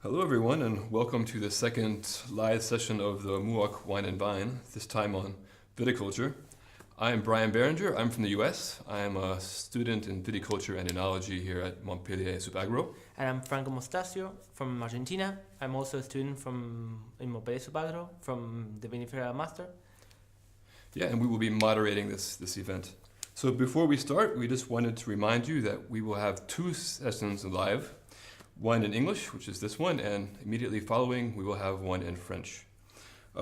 Hello everyone and welcome to the second live session of the Mooc Wine and Vine, this time on viticulture. I'm Brian Berenger, I'm from the US. I'm a student in viticulture and enology here at Montpellier Subagro. And I'm Franco Mostasio from Argentina. I'm also a student in Montpellier Subagro from the Vinifera Master. Yeah, and we will be moderating this event. So before we start, we just wanted to remind you that we will have two sessions live. One in English, which is this one, and immediately following we will have one in French.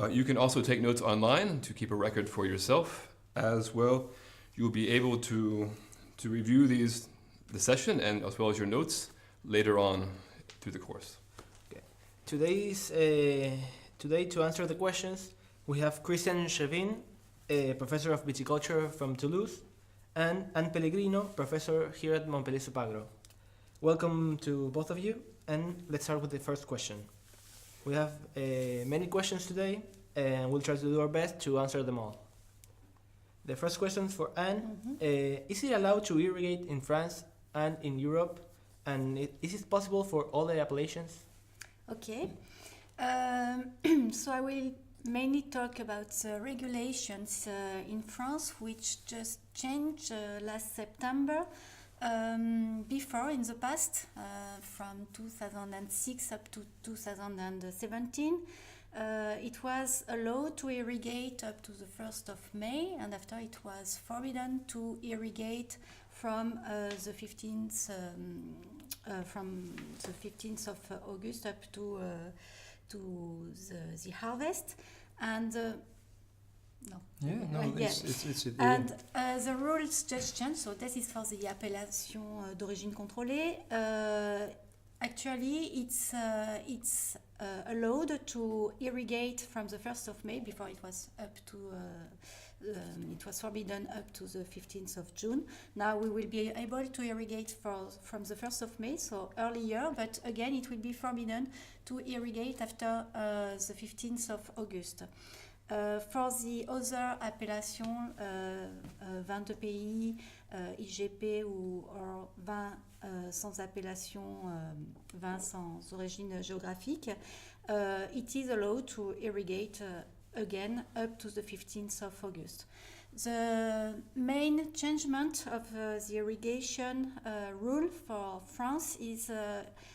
You can also take notes online to keep a record for yourself. As well, you will be able to review the session and as well as your notes later on through the course. Okay. Today to answer the questions, we have Christian Chevin, a professor of viticulture from Toulouse, and Anne Pellegrino, professor here at Montpellier Subagro. Welcome to both of you, and let's start with the first question. We have many questions today, and we'll try to do our best to answer them all. The first question for Anne. Is it allowed to irrigate in France and in Europe? And is it possible for all the appellations? Okay. So I will mainly talk about the regulations in France, which just changed last September. Before, in the past, from 2006 up to 2017, it was allowed to irrigate up to the 1st of May, and after it was forbidden to irrigate from the 15th of August up to the harvest. And the rules just changed, so this is for the appellation d'origine contrôlée. Actually, it's allowed to irrigate from the 1st of May. Before it was it was forbidden up to the 15th of June. Now we will be able to irrigate from the 1st of May, so earlier, but again it will be forbidden to irrigate after the 15th of August. For the other appellations, vin de pays, IGP ou vin sans appellation, vin sans origine géographique, it is allowed to irrigate again up to the 15th of August. The main changement of the irrigation rule for France is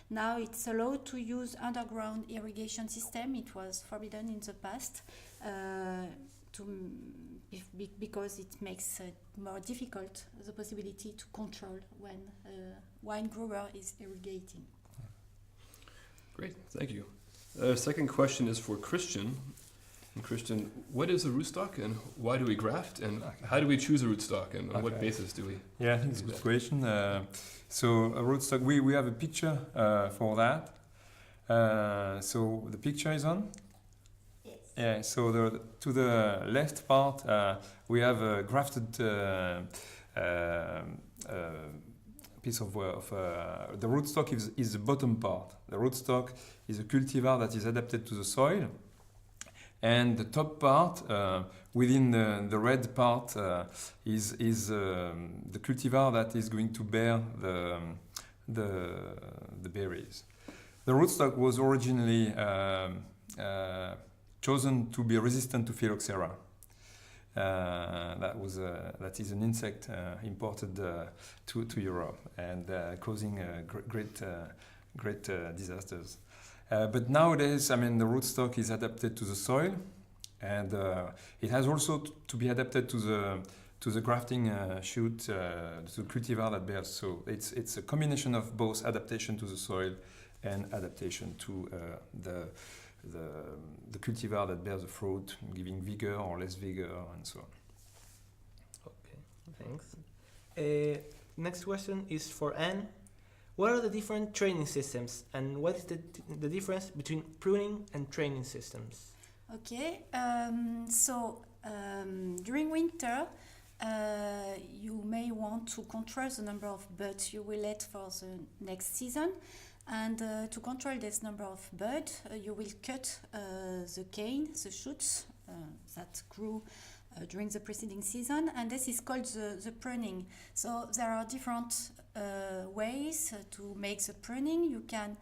now it's allowed to use underground irrigation system. It was forbidden in the past because it makes more difficult the possibility to control when wine grower is irrigating. Great, thank you. Second question is for Christian. And Christian, what is a rootstock and why do we graft and how do we choose a rootstock and on what basis do we? Yeah, I think it's a good question. So a rootstock, we have a picture for that. So the picture is on? Yes. Yeah, so to the left part we have a grafted piece of the rootstock is the bottom part. The rootstock is a cultivar that is adapted to the soil. And the top part, within the red part, is the cultivar that is going to bear the berries. The rootstock was originally chosen to be resistant to phylloxera. That is an insect imported to Europe and causing great disasters. But nowadays, I mean, the rootstock is adapted to the soil, and it has also to be adapted to the grafting shoot, to the cultivar that bears. So it's a combination of both adaptation to the soil and adaptation to the cultivar that bears the fruit, giving vigor or less vigor, and so on. Okay, thanks. Next question is for Anne. What are the different training systems and what is the difference between pruning and training systems? Okay, during winter, you may want to control the number of buds you will let for the next season. And to control this number of buds, you will cut the cane, the shoots that grew during the preceding season, and this is called the pruning. So there are different ways to make the pruning. You can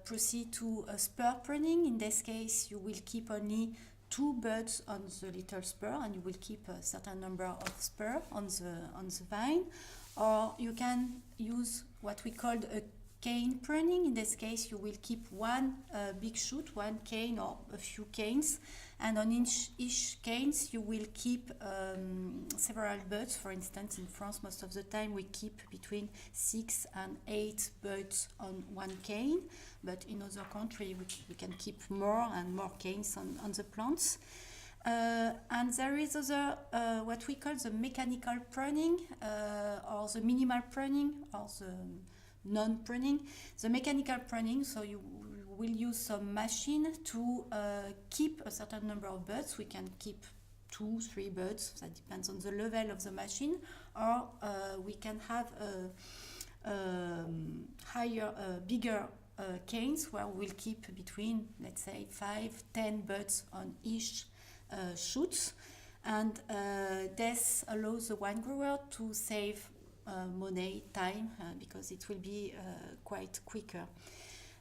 proceed to a spur pruning. In this case, you will keep only 2 buds on the little spur, and you will keep a certain number of spur on the vine. Or you can use what we call a cane pruning. In this case, you will keep one big shoot, one cane or a few canes, and on each canes you will keep several buds. For instance, in France, most of the time we keep between 6 and 8 buds on one cane, but in other countries we can keep more and more canes on the plants. And there is other what we call the mechanical pruning or the minimal pruning or the non-pruning. The mechanical pruning, so you will use some machine to keep a certain number of buds. We can keep 2, 3 buds, that depends on the level of the machine, or we can have bigger canes where we'll keep between, let's say, 5, 10 buds on each shoots, and this allows the wine grower to save money, time, because it will be quite quicker.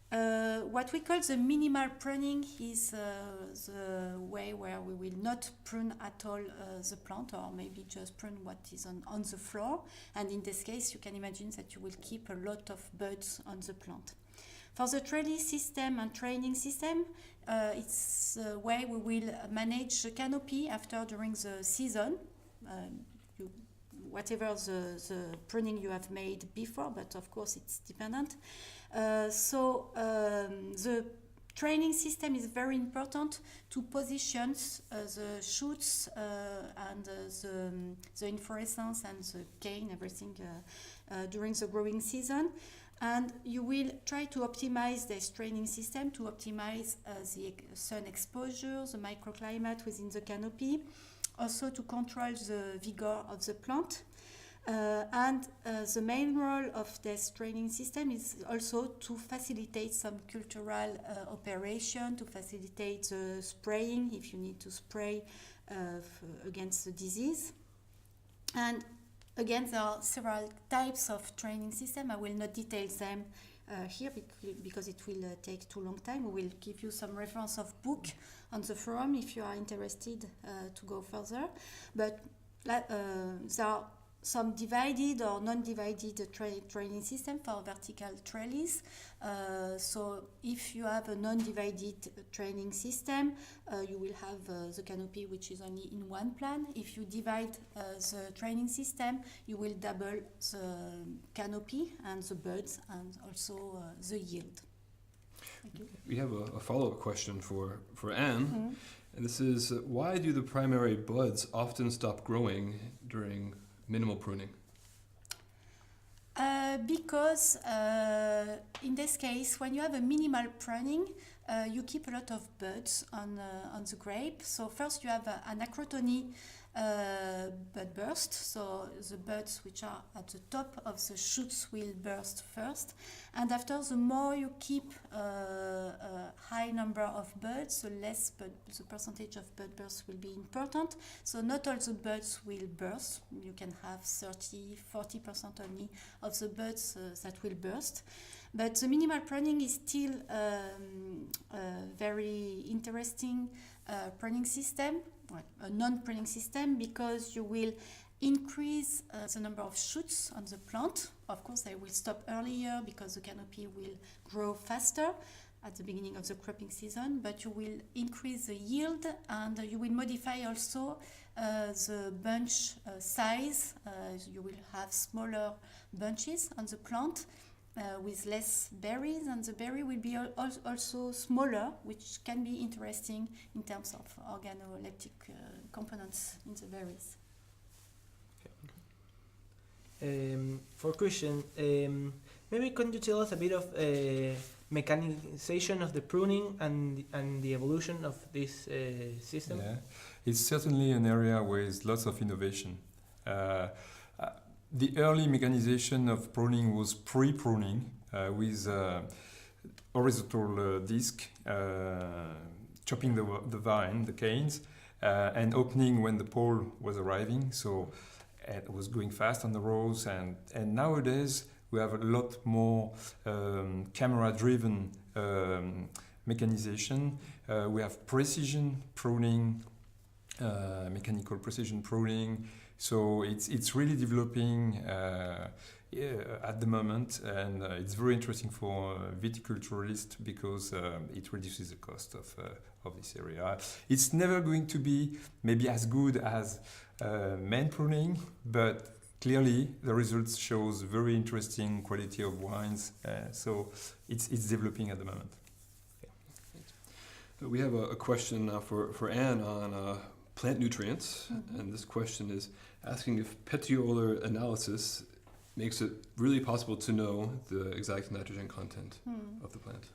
What we call the minimal pruning is the way where we will not prune at all the plant, or maybe just prune what is on the floor, and in this case you can imagine that you will keep a lot of buds on the plant. For the trellis system and training system, it's the way we will manage the canopy during the season, whatever the pruning you have made before, but of course it's dependent. So the training system is very important to position the shoots and the inflorescence and the cane, everything during the growing season. And you will try to optimize this training system to optimize the sun exposure, the microclimate within the canopy, also to control the vigor of the plant. And the main role of this training system is also to facilitate some cultural operation, to facilitate the spraying if you need to spray against the disease. And again, there are several types of training system. I will not detail them here because it will take too long time. We will give you some reference of book on the forum if you are interested to go further. But there are some divided or non-divided training system for vertical trellis. So if you have a non-divided training system, you will have the canopy which is only in one plan. If you divide the training system, you will double the canopy and the buds and also the yield. Thank you. We have a follow-up question for Anne. And this is, why do the primary buds often stop growing during minimal pruning? Because in this case, when you have a minimal pruning, you keep a lot of buds on the grape. So first you have an acrotony bud burst. So the buds which are at the top of the shoots will burst first. And after, the more you keep a high number of buds, the less the percentage of bud bursts will be important. So not all the buds will burst. You can have 30-40% only of the buds that will burst. But the minimal pruning is still a very interesting pruning system, a non-pruning system, because you will increase the number of shoots on the plant. Of course, they will stop earlier because the canopy will grow faster at the beginning of the cropping season, but you will increase the yield and you will modify also the bunch size. You will have smaller bunches on the plant with less berries, and the berry will be also smaller, which can be interesting in terms of organoleptic components in the berries. For Christian, maybe can you tell us a bit of mechanization of the pruning and the evolution of this system? Yeah, it's certainly an area with lots of innovation. The early mechanization of pruning was pre-pruning with horizontal disc, chopping the vine, the canes, and opening when the pole was arriving. So it was going fast on the rows, and nowadays We have a lot more camera-driven mechanization. We have precision pruning, mechanical precision pruning. So it's really developing at the moment, and it's very interesting for viticulturists because it reduces the cost of this area. It's never going to be maybe as good as main pruning, but clearly the results shows very interesting quality of wines. So it's developing at the moment. We have a question now for Anne on plant nutrients, and this question is asking if petiolar analysis makes it really possible to know the exact nitrogen content of the plant.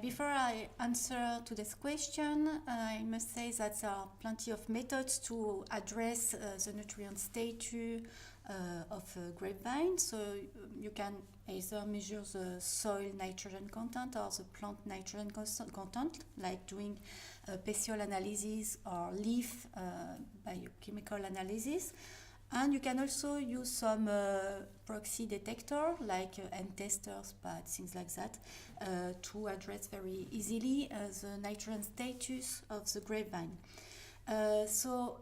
Before I answer to this question, I must say that there are plenty of methods to address the nutrient status of grapevine. So you can either measure the soil nitrogen content or the plant nitrogen content, like doing petiole analysis or leaf biochemical analysis. And you can also use some proxy detector like end testers, but things like that, to address very easily the nitrogen status of the grapevine. So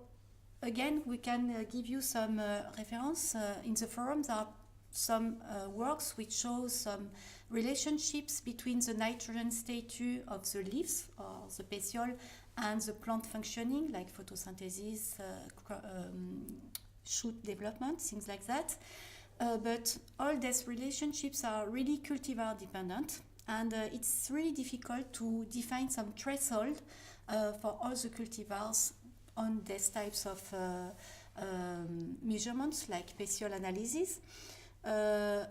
again, we can give you some reference. In the forum, there are some works which show some relationships between the nitrogen status of the leaves or the petiole and the plant functioning, like photosynthesis, shoot development, things like that. But all these relationships are really cultivar dependent, and it's really difficult to define some threshold for all the cultivars on these types of measurements, like petiole analysis.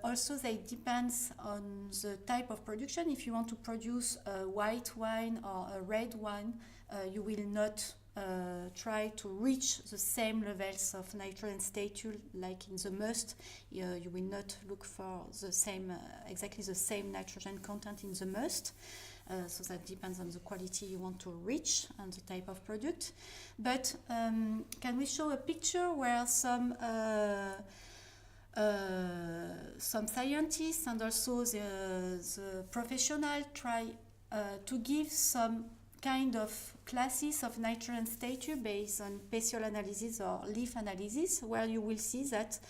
Also, they depend on the type of production. If you want to produce a white wine or a red wine, you will not try to reach the same levels of nitrogen status like in the must. You will not look for the same, exactly the same nitrogen content in the must. So that depends on the quality you want to reach and the type of product. But can we show a picture where some scientists and also the professional try to give some kind of classes of nitrogen status based on petiole analysis or leaf analysis, where you will see that,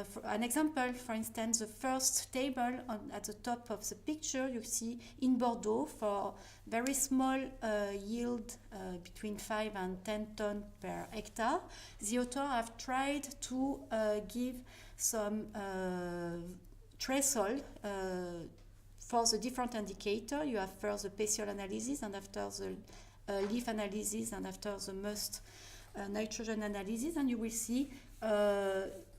for an example, for instance, the first table at the top of the picture, you see in Bordeaux for very small yield between 5 and 10 tons per hectare, the author have tried to give some threshold for the different indicator. You have first the petiole analysis, and after the leaf analysis, and after the must nitrogen analysis, and you will see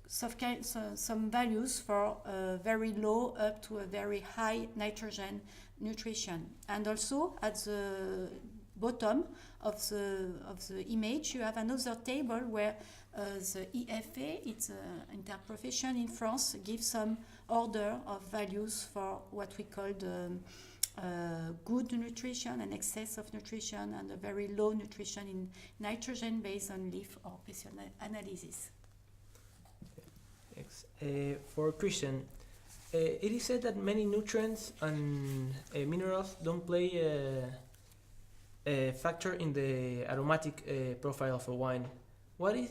some values for very low up to a very high nitrogen nutrition. And also at the bottom of the image, you have another table where the IFA, it's an interprofession in France, gives some order of values for what we call the good nutrition and excess of nutrition, and a very low nutrition in nitrogen based on leaf or petiole analysis. Thanks. For Christian, it is said that many nutrients and minerals don't play a factor in the aromatic profile of a wine. What is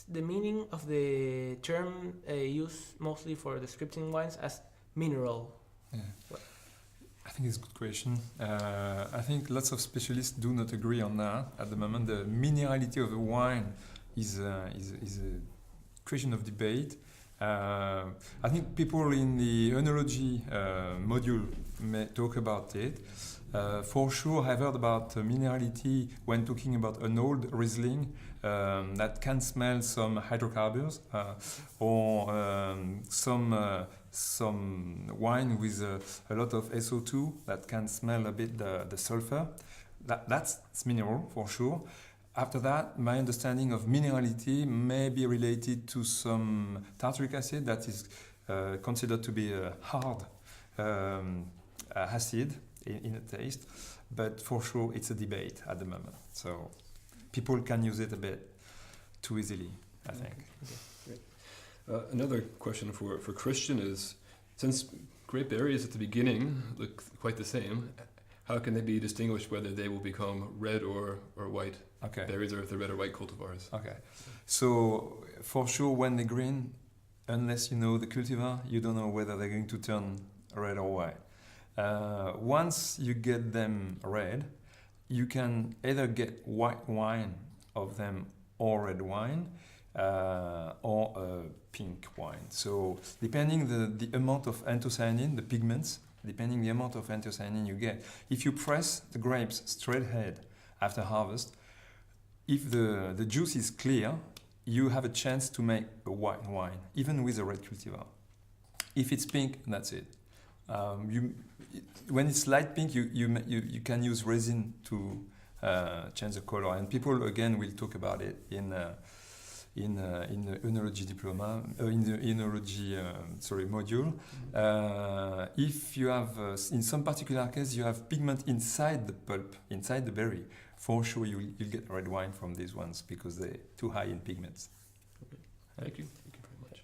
the meaning of the term used mostly for describing wines as mineral? Yeah. I think it's a good question. I think lots of specialists do not agree on that at the moment. The minerality of a wine is a question of debate. I think people in the œnology module may talk about it. For sure, I've heard about minerality when talking about an old Riesling that can smell some hydrocarbons, or some wine with a lot of SO2 that can smell a bit the sulfur. That's mineral for sure. After that, my understanding of minerality may be related to some tartaric acid that is considered to be a hard acid in a taste, but for sure it's a debate at the moment. So people can use it a bit too easily, I think. Okay, great. Another question for Christian is, since grape berries at the beginning look quite the same, how can they be distinguished whether they will become red or white Okay. berries, or if they're red or white cultivars? Okay. So for sure, when they're green, unless you know the cultivar, you don't know whether they're going to turn red or white. Once you get them red, you can either get white wine of them or red wine, or pink wine. So depending the amount of anthocyanin, the pigments, depending the amount of anthocyanin you get, if you press the grapes straight ahead after harvest, if the juice is clear, you have a chance to make a white wine, even with a red cultivar. If it's pink, that's it. When it's light pink, you can use resin to change the color. And people again will talk about it in the enology diploma, in the enology module. If you have, in some particular case, you have pigment inside the pulp, inside the berry, for sure you'll get red wine from these ones because they're too high in pigments. Thank you. Thank you very much.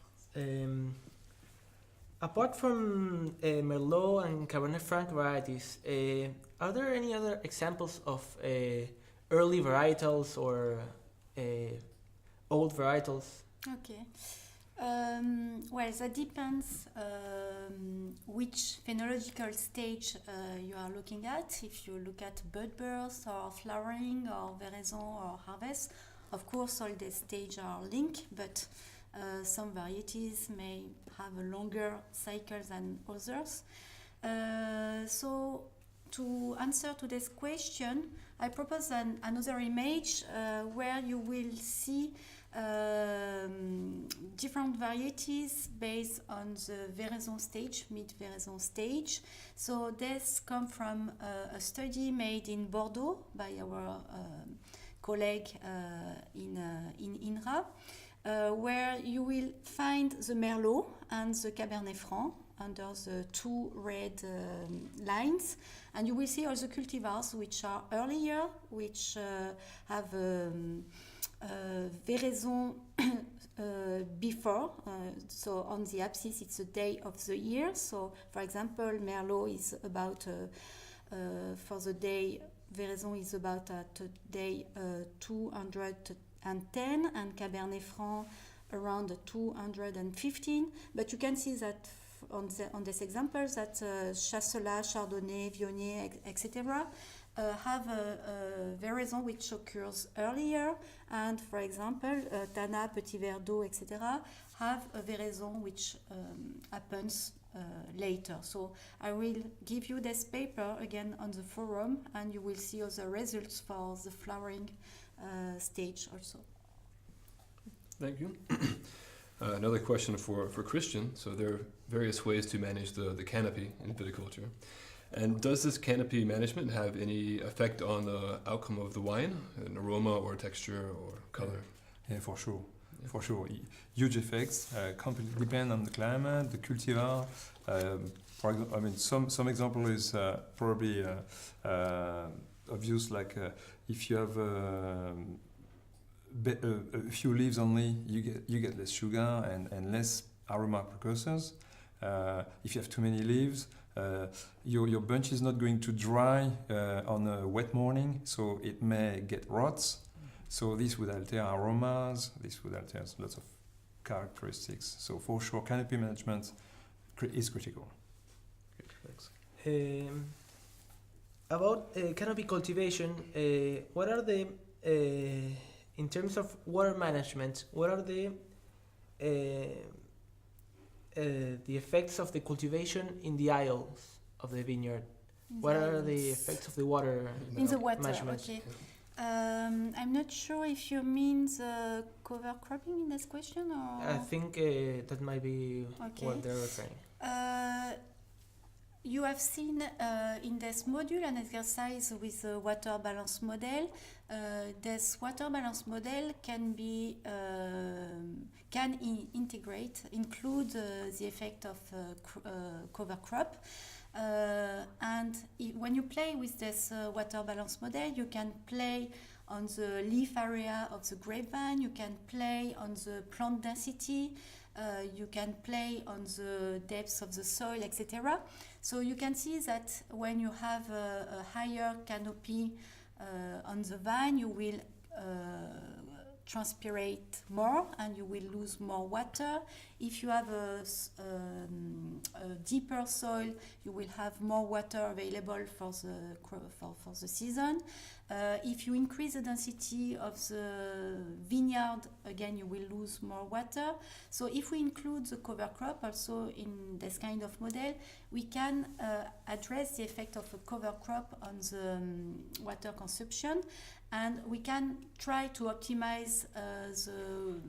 Apart from Merlot and Cabernet Franc varieties, are there any other examples of early varietals or old varietals? Okay. Well, that depends which phenological stage you are looking at. If you look at bud burst or flowering or veraison or harvest, of course all these stages are linked, but some varieties may have a longer cycle than others. So to answer to this question, I propose another image where you will see different varieties based on the veraison stage, mid-veraison stage. So this comes from a study made in Bordeaux by our colleague in INRA, where you will find the Merlot and the Cabernet Franc under the two red lines, and you will see all the cultivars which are earlier, which have veraison before. So on the axis it's the day of the year. So for example, Merlot is about for the day, veraison is about at day 210, and Cabernet Franc around 215. But you can see that on this example that Chasselas, Chardonnay, Viognier, etc. Have a veraison which occurs earlier, and for example, Tana, Petit Verdot, etc. have a veraison which happens later. So I will give you this paper again on the forum, and you will see all the results for the flowering stage also. Thank you. Another question for Christian. So there are various ways to manage the canopy in viticulture. And does this canopy management have any effect on the outcome of the wine, an aroma or texture or color? Yeah, for sure. Yeah. For sure. Huge effects. Completely depend on the climate, the cultivar. For example, I mean, some example is probably obvious, like if you have a few leaves only, you get less sugar and less aroma precursors. If you have too many leaves, your bunch is not going to dry on a wet morning, so it may get rots. So this would alter aromas, this would alter lots of characteristics. So for sure, canopy management is critical. Okay, thanks. About canopy cultivation, what are the, in terms of water management, what are the effects of the cultivation in the aisles of the vineyard? What are the effects of the water in the water? management? Okay. I'm not sure if you mean the cover cropping in this question, or I think that might be what they're referring. You have seen in this module an exercise with the water balance model. This water balance model can be include the effect of cover crop. And when you play with this water balance model, you can play on the leaf area of the grapevine, you can play on the plant density, You can play on the depths of the soil, etc. So you can see that when you have a higher canopy on the vine, you will transpirate more and you will lose more water. If you have a deeper soil, you will have more water available for the season. If you increase the density of the vineyard, again you will lose more water. So if we include the cover crop also in this kind of model, we can address the effect of a cover crop on the water consumption, and we can try to optimize the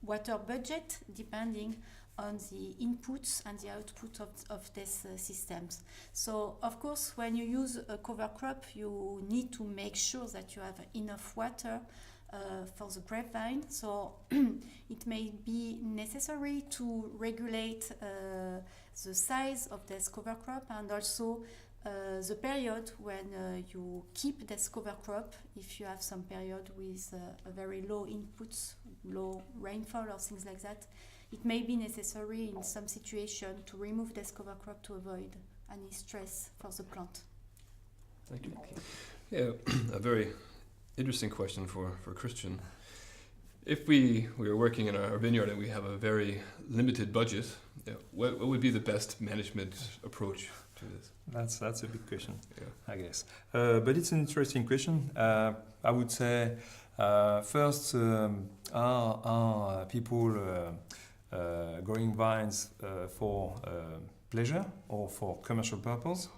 water budget depending on the inputs and the output of these systems. So of course when you use a cover crop, you need to make sure that you have enough water for the grapevine. So it may be necessary to regulate the size of this cover crop, and also the period when you keep this cover crop. If you have some period with a very low inputs, low rainfall or things like that, it may be necessary in some situation to remove this cover crop to avoid any stress for the plant. Thank you. Yeah, a very interesting question for Christian. If we are working in our vineyard and we have a very limited budget, what would be the best management approach to this? That's a big question, Yeah. I guess. But it's an interesting question. I would say first, are people growing vines for pleasure or for commercial purpose?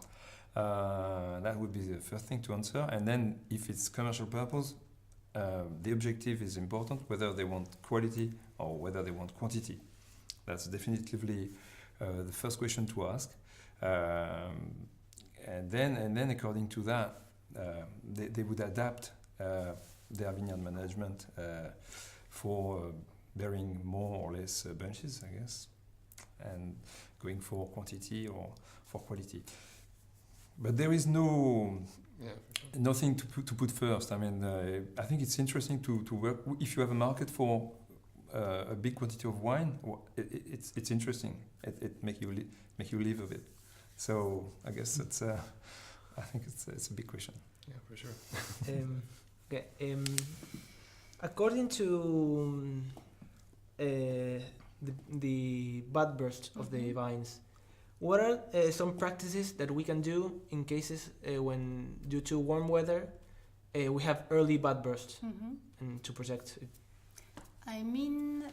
That would be the first thing to answer. And then if it's commercial purpose, the objective is important, whether they want quality or whether they want quantity. That's definitively the first question to ask. And then according to that, they would adapt their vineyard management for bearing more or less bunches, I guess, and going for quantity or for quality. But there is nothing to put first. I mean, I think it's interesting to work. If you have a market for a big quantity of wine, it's interesting. It make you live a bit. So I guess that's. I think it's a big question. Yeah, for sure. Okay. According to the bud burst of the vines, what are some practices that we can do in cases when, due to warm weather, we have early bud burst, and to protect it? I mean,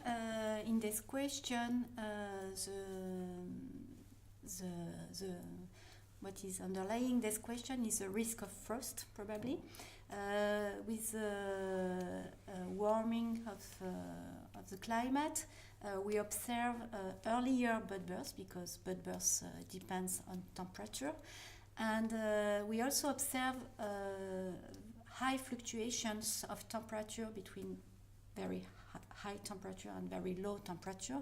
in this question, the what is underlying this question is the risk of frost, probably. With the warming of the climate, we observe earlier bud bursts, because bud bursts depends on temperature, and we also observe high fluctuations of temperature between very high temperature and very low temperature,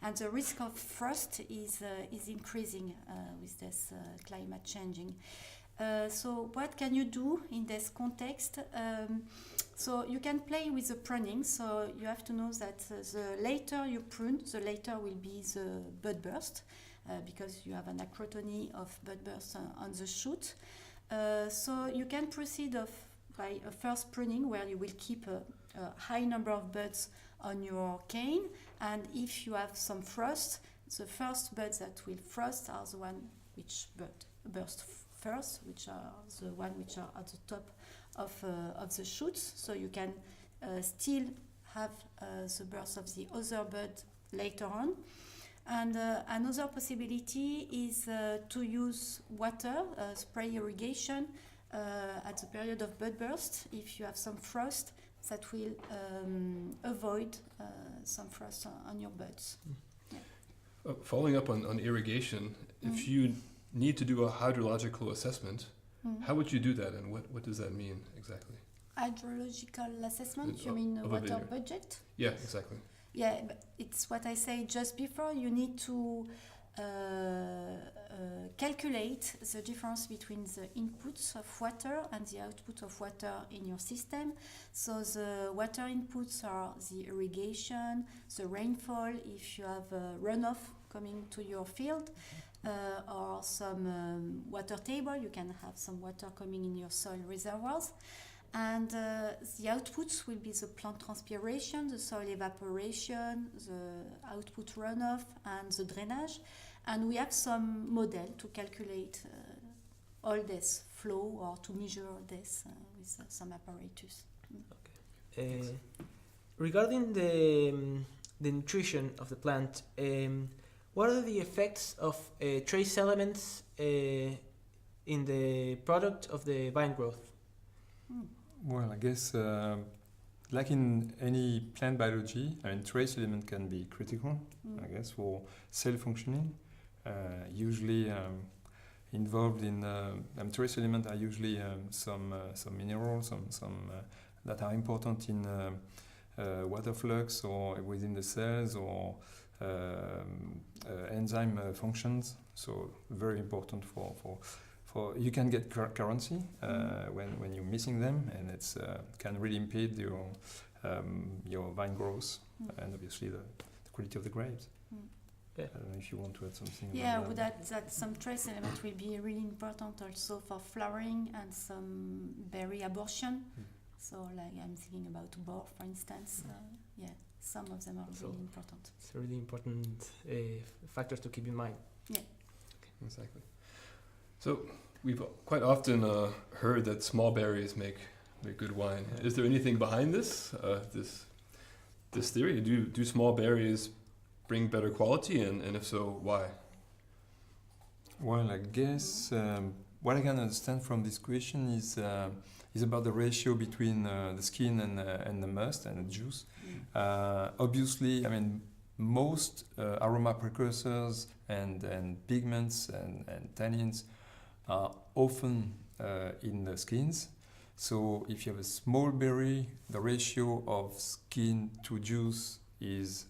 and the risk of frost is increasing with this climate changing. So what can you do in this context? So you can play with the pruning. So you have to know that the later you prune, the later will be the bud burst, because you have an acrotony of bud burst on the shoot. So you can proceed by a first pruning, where you will keep a high number of buds on your cane, and if you have some frost, the first buds that will frost are the one which burst first, which are the one which are at the top of the shoots. So you can still have the burst of the other bud later on. And another possibility is to use water, spray irrigation at the period of bud burst. If you have some frost, that will avoid some frost on your buds. Yeah. Following up on irrigation, if you need to do a hydrological assessment, how would you do that, and what does that mean exactly? Hydrological assessment? You mean water budget? Yeah, exactly. Yeah, but it's what I say just before. You need to calculate the difference between the inputs of water and the output of water in your system. So the water inputs are the irrigation, the rainfall, if you have runoff coming to your field, or some water table, you can have some water coming in your soil reservoirs. And the outputs will be the plant transpiration, the soil evaporation, the output runoff, and the drainage. And we have some model to calculate all this flow or to measure this with some apparatus. Regarding the nutrition of the plant, what are the effects of trace elements in the product of the vine growth? Well, I guess like in any plant biology, I mean, trace element can be critical, I guess, for cell functioning. Usually involved in trace elements are usually some minerals, some that are important in water flux or within the cells or enzyme functions. So very important for you can get currency when you're missing them, and it's can really impede your vine growth and obviously the quality of the grapes. Yeah. I don't know if you want to add something. Yeah, about that some trace element will be really important also for flowering and some berry abortion. So like I'm thinking about boar, for instance. Yeah, some of them are really important. It's a really important factors to keep in mind. Yeah. Exactly. So we've quite often heard that small berries make good wine. Yeah. Is there anything behind this this theory? Do small berries bring better quality, and if so, why? Well, I guess what I can understand from this question is about the ratio between the skin and the must and the juice. Obviously, I mean, most aroma precursors and pigments and tannins are often in the skins. So if you have a small berry, the ratio of skin to juice is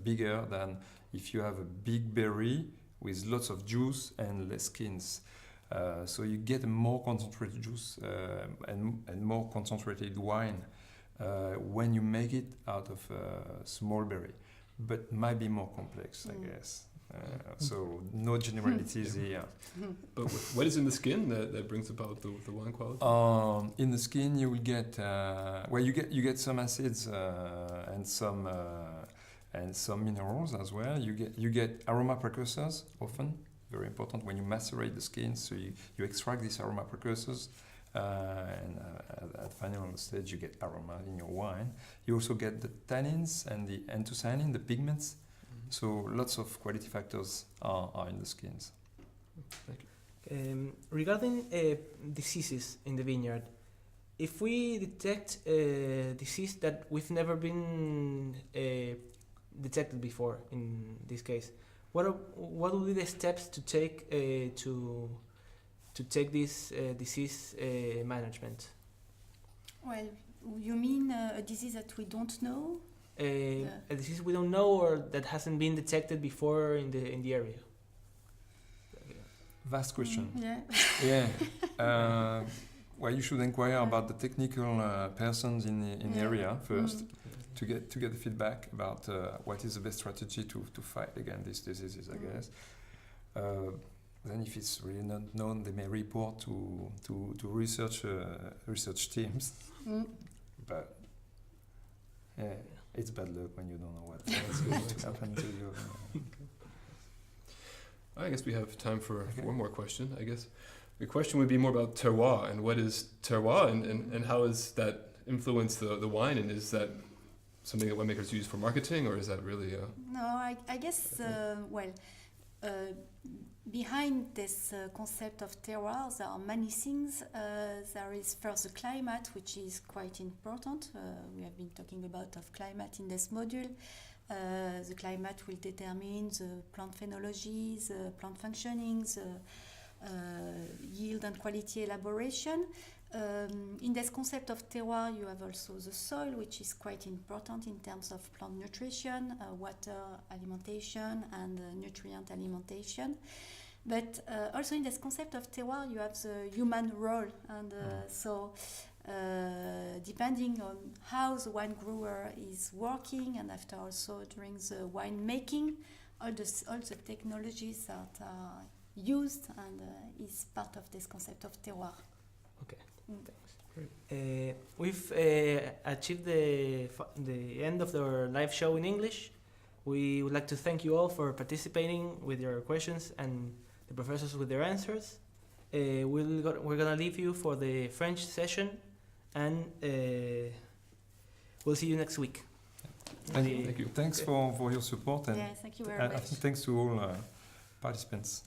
bigger than if you have a big berry with lots of juice and less skins. So you get a more concentrated juice and more concentrated wine when you make it out of small berry, but might be more complex, I guess. So no generalities here. But what is in the skin that brings about the wine quality? In the skin, you will get you get some acids and some minerals as well. You get aroma precursors often, very important when you macerate the skin. So you extract these aroma precursors, and at final stage you get aroma in your wine. You also get the tannins and the anthocyanin, the pigments. So lots of quality factors are in the skins. Regarding diseases in the vineyard, if we detect disease that we've never been detected before in this case, what would be the steps to take to take this disease management? Well, you mean a disease that we don't know? A disease we don't know or that hasn't been detected before in the area. Vast question. Yeah. Yeah. Well, you should inquire about the technical persons in the area first to get the feedback about what is the best strategy to fight against these diseases, I guess. Then, if it's really not known, they may report to research teams. But yeah, it's bad luck when you don't know what's going to happen to you. I guess we have time for one more question. I guess the question would be more about terroir and what is terroir and how does that influence the wine, and is that something that winemakers use for marketing, or is that really No, I guess behind this concept of terroir, there are many things. There is first the climate, which is quite important. We have been talking about climate in this module. The climate will determine the plant phenology, the plant functioning, the yield and quality elaboration. In this concept of terroir, you have also the soil, which is quite important in terms of plant nutrition, water alimentation, and nutrient alimentation. But also in this concept of terroir, you have the human role, and depending on how the wine grower is working, and after also during the wine making, all the technologies that are used and is part of this concept of terroir. Okay. Mm. We've achieved the end of our live show in English. We would like to thank you all for participating with your questions and the professors with their answers. We're gonna leave you for the French session, and we'll see you next week. Thank you. Thanks for your support, and Yes, thank you very much. thanks to all participants.